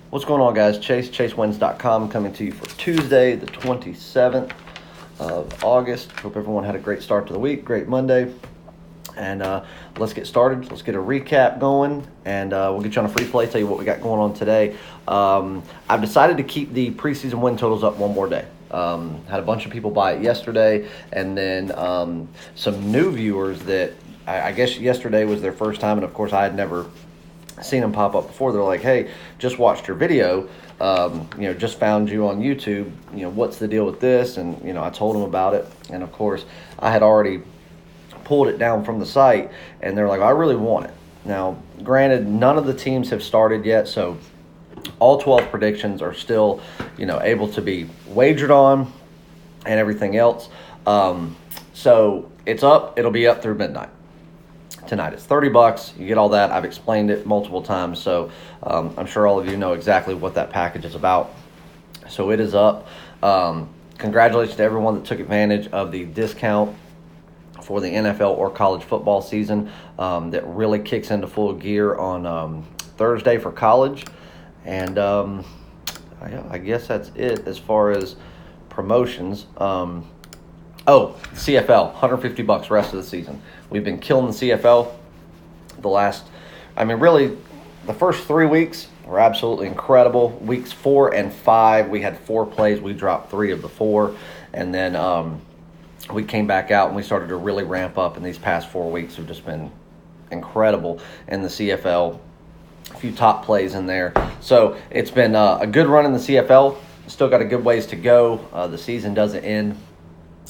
What's going on, guys? ChaseWins.com coming to you for Tuesday, the 27th of August. Hope everyone had a great start to the week, great Monday. And let's get started. Let's get a recap going, and we'll get you on a free play, tell you what we got going on today. I've decided to keep the preseason win totals up one more day. Had a bunch of people buy it yesterday, and then some new viewers that I guess yesterday was their first time, and of course I had never seen them pop up before. They're like, hey, just watched your video, just found you on YouTube, what's the deal with this? And I told them about it, and of course I had already pulled it down from the site, and they're like, I really want it. Now granted, none of the teams have started yet, so all 12 predictions are still able to be wagered on and everything else. So it's up. It'll be up through midnight tonight. It's $30. You get all that. I've explained it multiple times, so I'm sure all of you know exactly what that package is about. So it is up. Congratulations to everyone that took advantage of the discount for the NFL or college football season that really kicks into full gear on Thursday for college. And I guess that's it as far as promotions. CFL, $150 rest of the season. We've been killing the CFL the first 3 weeks were absolutely incredible. Weeks 4 and 5, we had 4 plays. We dropped 3 of the 4. And then we came back out and we started to really ramp up. And these past 4 weeks have just been incredible in the CFL. A few top plays in there. So it's been a good run in the CFL. Still got a good ways to go. The season doesn't end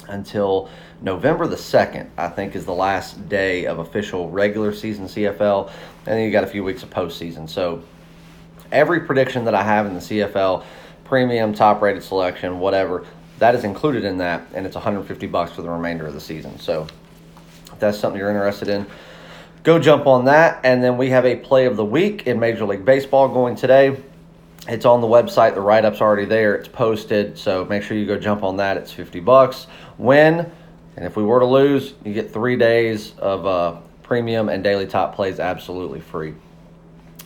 until November the 2nd, I think, is the last day of official regular season CFL. And then you got a few weeks of postseason. So every prediction that I have in the CFL, premium, top-rated selection, whatever, that is included in that, and it's $150 for the remainder of the season. So if that's something you're interested in, go jump on that. And then we have a play of the week in Major League Baseball going today. It's on the website. The write-up's already there. It's posted. So make sure you go jump on that. It's $50. Win. And if we were to lose, you get 3 days of premium and daily top plays absolutely free.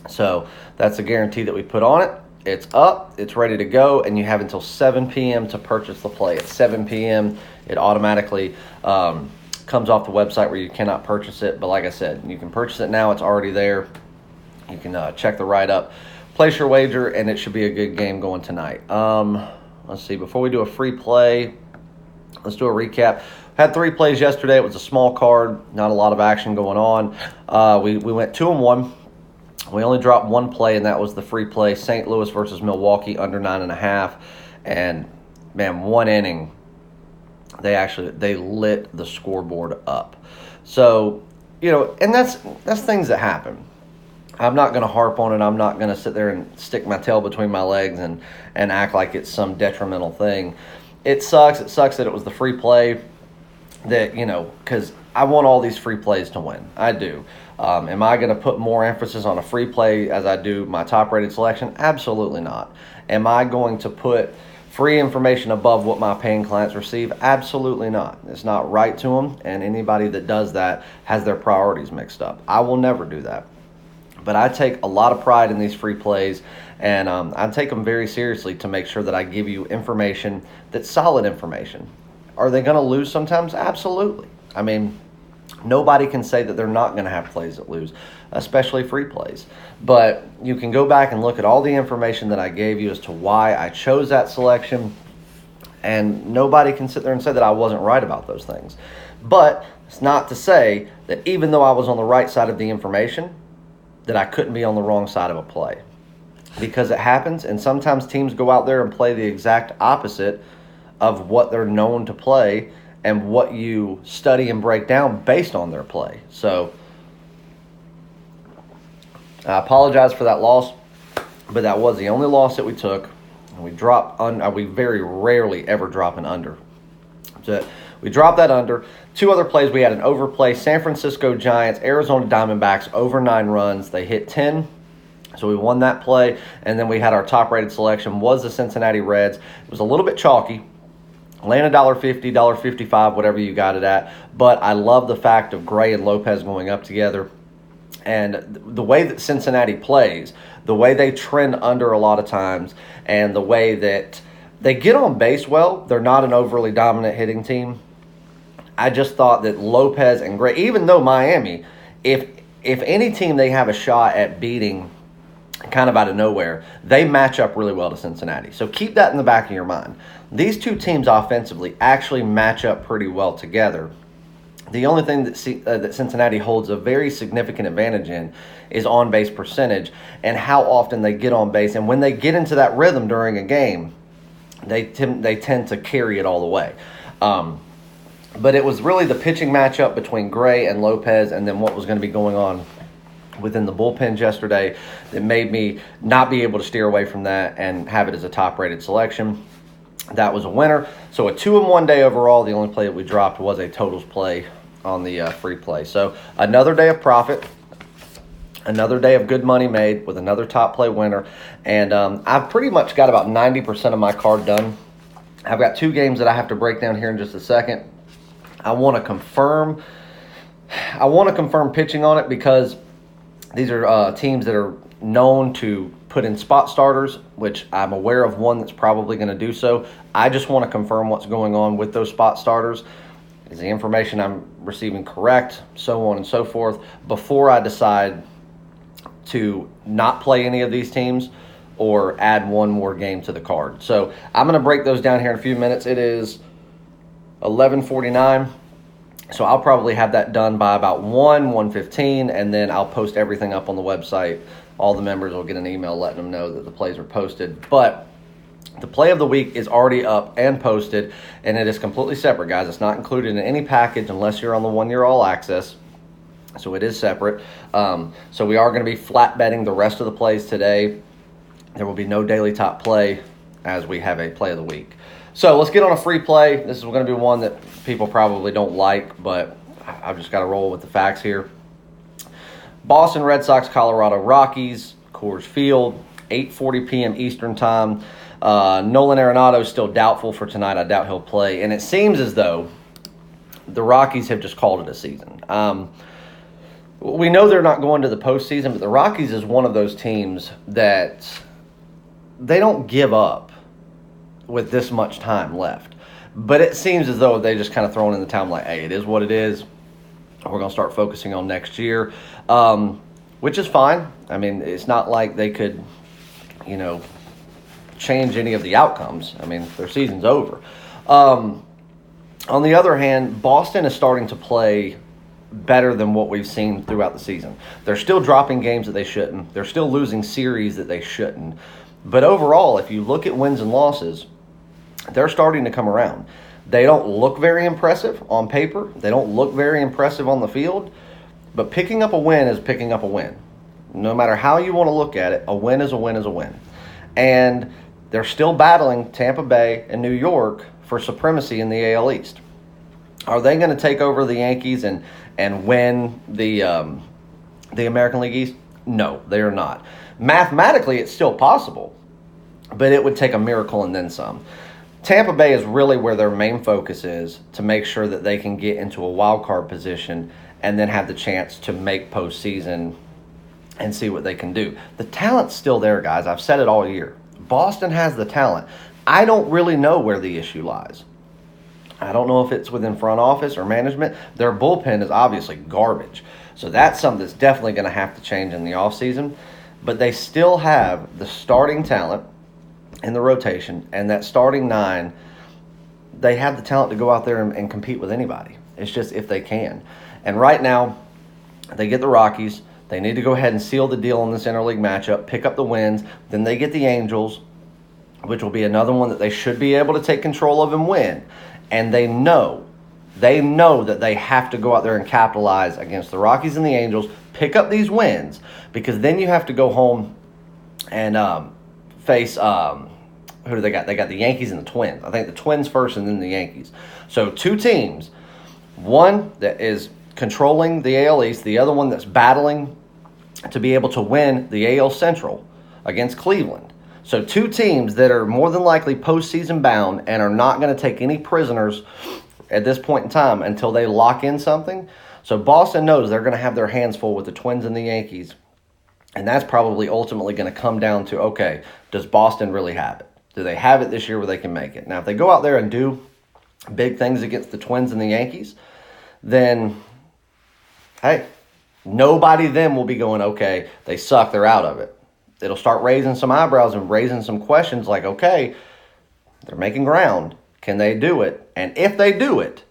So that's a guarantee that we put on it. It's up. It's ready to go. And you have until 7 p.m. to purchase the play. At 7 p.m., it automatically comes off the website where you cannot purchase it. But like I said, you can purchase it now. It's already there. You can check the write-up, place your wager, and it should be a good game going tonight. Let's see. Before we do a free play, let's do a recap. Had 3 plays yesterday. It was a small card, not a lot of action going on. We went 2-1. We only dropped 1 play, and that was the free play, St. Louis versus Milwaukee, under 9.5. And, man, 1 inning, they lit the scoreboard up. So, and that's things that happen. I'm not going to harp on it. I'm not going to sit there and stick my tail between my legs and act like it's some detrimental thing. It sucks. It sucks that it was the free play that, because I want all these free plays to win. I do. Am I going to put more emphasis on a free play as I do my top-rated selection? Absolutely not. Am I going to put free information above what my paying clients receive? Absolutely not. It's not right to them, and anybody that does that has their priorities mixed up. I will never do that. But I take a lot of pride in these free plays, and I take them very seriously to make sure that I give you information that's solid information. Are they going to lose sometimes? Absolutely. I mean, nobody can say that they're not going to have plays that lose, especially free plays. But you can go back and look at all the information that I gave you as to why I chose that selection, and nobody can sit there and say that I wasn't right about those things. But it's not to say that even though I was on the right side of the information, that I couldn't be on the wrong side of a play. Because it happens, and sometimes teams go out there and play the exact opposite of what they're known to play and what you study and break down based on their play. So I apologize for that loss, but that was the only loss that we took. And we very rarely ever drop an under. So we dropped that under. 2 other plays, we had an overplay. San Francisco Giants, Arizona Diamondbacks, over 9 runs. They hit 10. So we won that play. And then we had our top-rated selection was the Cincinnati Reds. It was a little bit chalky. Land $1.50, $1.55, whatever you got it at. But I love the fact of Gray and Lopez going up together. And the way that Cincinnati plays, the way they trend under a lot of times, and the way that they get on base well, they're not an overly dominant hitting team. I just thought that Lopez and Gray, even though Miami, if any team they have a shot at beating kind of out of nowhere, they match up really well to Cincinnati. So keep that in the back of your mind. These two teams offensively actually match up pretty well together. The only thing that Cincinnati holds a very significant advantage in is on-base percentage and how often they get on base. And when they get into that rhythm during a game, they tend to carry it all the way. But it was really the pitching matchup between Gray and Lopez, and then what was going to be going on within the bullpens yesterday that made me not be able to steer away from that and have it as a top-rated selection. That was a winner. So a 2-1 day overall. The only play that we dropped was a totals play on the free play. So another day of profit, another day of good money made with another top play winner. And I've pretty much got about 90% of my card done. I've got 2 games that I have to break down here in just a second. I want to confirm pitching on it because these are teams that are known to put in spot starters, which I'm aware of one that's probably going to do so. I just want to confirm what's going on with those spot starters. Is the information I'm receiving correct? So on and so forth, before I decide to not play any of these teams or add one more game to the card. So I'm going to break those down here in a few minutes. It is 11:49. So I'll probably have that done by about 1:15, and then I'll post everything up on the website. All the members will get an email letting them know that the plays are posted. But the play of the week is already up and posted, and it is completely separate, guys. It's not included in any package unless you're on the 1-year all access. So it is separate. So we are going to be flat betting the rest of the plays today. There will be no daily top play as we have a play of the week. So let's get on a free play. This is going to be one that people probably don't like, but I've just got to roll with the facts here. Boston Red Sox, Colorado Rockies, Coors Field, 8:40 p.m. Eastern Time. Nolan Arenado is still doubtful for tonight. I doubt he'll play. And it seems as though the Rockies have just called it a season. We know they're not going to the postseason, but the Rockies is one of those teams that they don't give up with this much time left. But it seems as though they just kind of thrown in the towel like, hey, it is what it is. We're going to start focusing on next year, which is fine. I mean, it's not like they could, change any of the outcomes. I mean, their season's over. On the other hand, Boston is starting to play better than what we've seen throughout the season. They're still dropping games that they shouldn't. They're still losing series that they shouldn't. But overall, if you look at wins and losses, they're starting to come around. They don't look very impressive on paper. They don't look very impressive on the field. But picking up a win is picking up a win. No matter how you want to look at it, a win is a win is a win. And they're still battling Tampa Bay and New York for supremacy in the AL East. Are they going to take over the Yankees and win the American League East? No, they are not. Mathematically, it's still possible, but it would take a miracle and then some. Tampa Bay is really where their main focus is, to make sure that they can get into a wild card position and then have the chance to make postseason and see what they can do. The talent's still there, guys. I've said it all year. Boston has the talent. I don't really know where the issue lies. I don't know if it's within front office or management. Their bullpen is obviously garbage. So that's something that's definitely going to have to change in the offseason. But they still have the starting talent in the rotation, and that starting 9, they have the talent to go out there and compete with anybody. It's just if they can. And right now, they get the Rockies. They need to go ahead and seal the deal in this interleague matchup, pick up the wins. Then they get the Angels, which will be another one that they should be able to take control of and win. And they know that they have to go out there and capitalize against the Rockies and the Angels, pick up these wins, because then you have to go home and face who do they got? They got the Yankees and the Twins. I think the Twins first and then the Yankees. So 2 teams, one that is controlling the AL East, the other one that's battling to be able to win the AL Central against Cleveland. So 2 teams that are more than likely postseason bound and are not going to take any prisoners at this point in time until they lock in something. So Boston knows they're going to have their hands full with the Twins and the Yankees. And that's probably ultimately going to come down to, okay, does Boston really have it? Do they have it this year where they can make it? Now, if they go out there and do big things against the Twins and the Yankees, then, hey, nobody then will be going, okay, they suck, they're out of it. It'll start raising some eyebrows and raising some questions like, okay, they're making ground. Can they do it? And if they do it,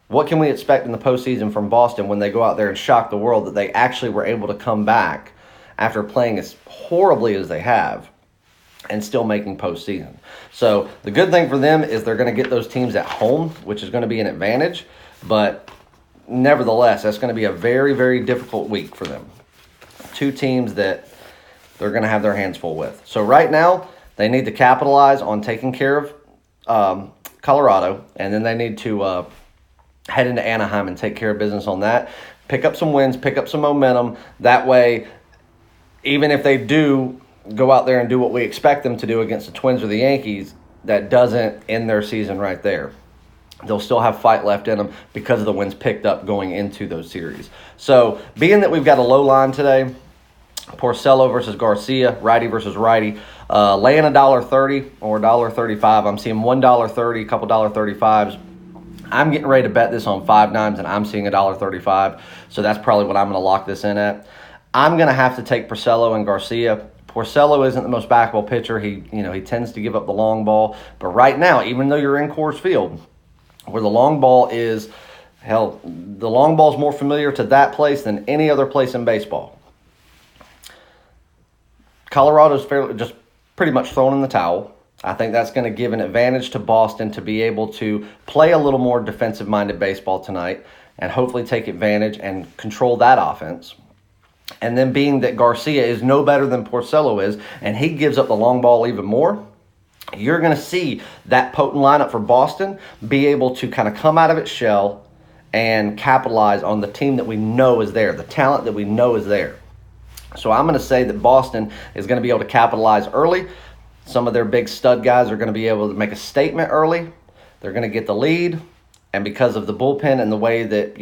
what can we expect in the postseason from Boston when they go out there and shock the world that they actually were able to come back after playing as horribly as they have and still making postseason? So the good thing for them is they're going to get those teams at home, which is going to be an advantage. But nevertheless, that's going to be a very, very difficult week for them. Two teams that they're going to have their hands full with. So right now, they need to capitalize on taking care of Colorado, and then they need to head into Anaheim and take care of business on that. Pick up some wins, pick up some momentum. That way, even if they do go out there and do what we expect them to do against the Twins or the Yankees, that doesn't end their season right there. They'll still have fight left in them because of the wins picked up going into those series. So, being that we've got a low line today, Porcello versus Garcia, righty versus righty, laying $1.30 or $1.35. I'm seeing $1.30, a couple $1.35s. I'm getting ready to bet this on 5 9s, and I'm seeing $1.35. So that's probably what I'm going to lock this in at. I'm going to have to take Porcello and Garcia. Porcello isn't the most backable pitcher. He tends to give up the long ball. But right now, even though you're in Coors Field, where the long ball is, hell, the long ball is more familiar to that place than any other place in baseball. Colorado's just pretty much thrown in the towel. I think that's going to give an advantage to Boston to be able to play a little more defensive-minded baseball tonight and hopefully take advantage and control that offense. And then being that Garcia is no better than Porcello is, and he gives up the long ball even more, you're going to see that potent lineup for Boston be able to kind of come out of its shell and capitalize on the team that we know is there, the talent that we know is there. So I'm going to say that Boston is going to be able to capitalize early. Some of their big stud guys are going to be able to make a statement early. They're going to get the lead. And because of the bullpen and the way that,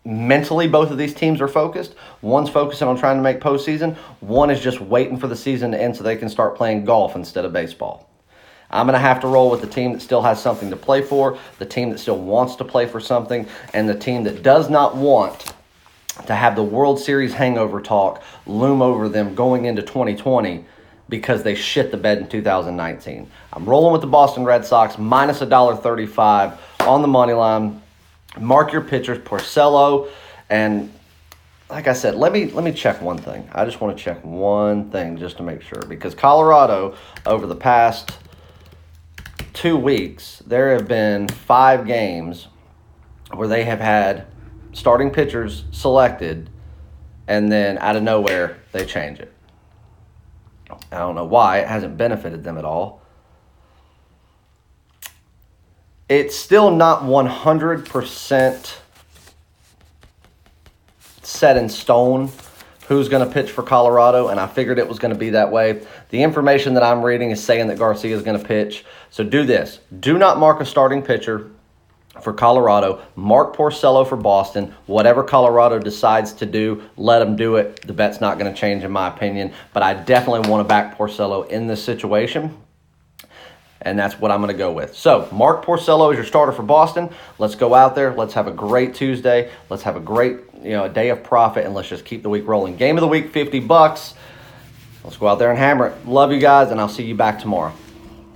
mentally both of these teams are focused, one's focusing on trying to make postseason, one is just waiting for the season to end so they can start playing golf instead of baseball. I'm going to have to roll with the team that still has something to play for, the team that still wants to play for something, and the team that does not want to have the World Series hangover talk loom over them going into 2020 because they shit the bed in 2019. I'm rolling with the Boston Red Sox, minus $1.35 on the money line. Mark your pitchers, Porcello, and like I said, let me check one thing. I just want to check one thing just to make sure, because Colorado, over the past 2 weeks, there have been 5 games where they have had starting pitchers selected, and then out of nowhere, they change it. I don't know why. It hasn't benefited them at all. It's still not 100% set in stone who's going to pitch for Colorado, and I figured it was going to be that way. The information that I'm reading is saying that Garcia is going to pitch. So do this. Do not mark a starting pitcher for Colorado. Mark Porcello for Boston. Whatever Colorado decides to do, let them do it. The bet's not going to change in my opinion, but I definitely want to back Porcello in this situation, and that's what I'm going to go with. So Mark Porcello is your starter for Boston. Let's go out there. Let's have a great Tuesday. Let's have a great a day of profit, and let's just keep the week rolling. Game of the week, $50. Let's go out there and hammer it. Love you guys, and I'll see you back tomorrow.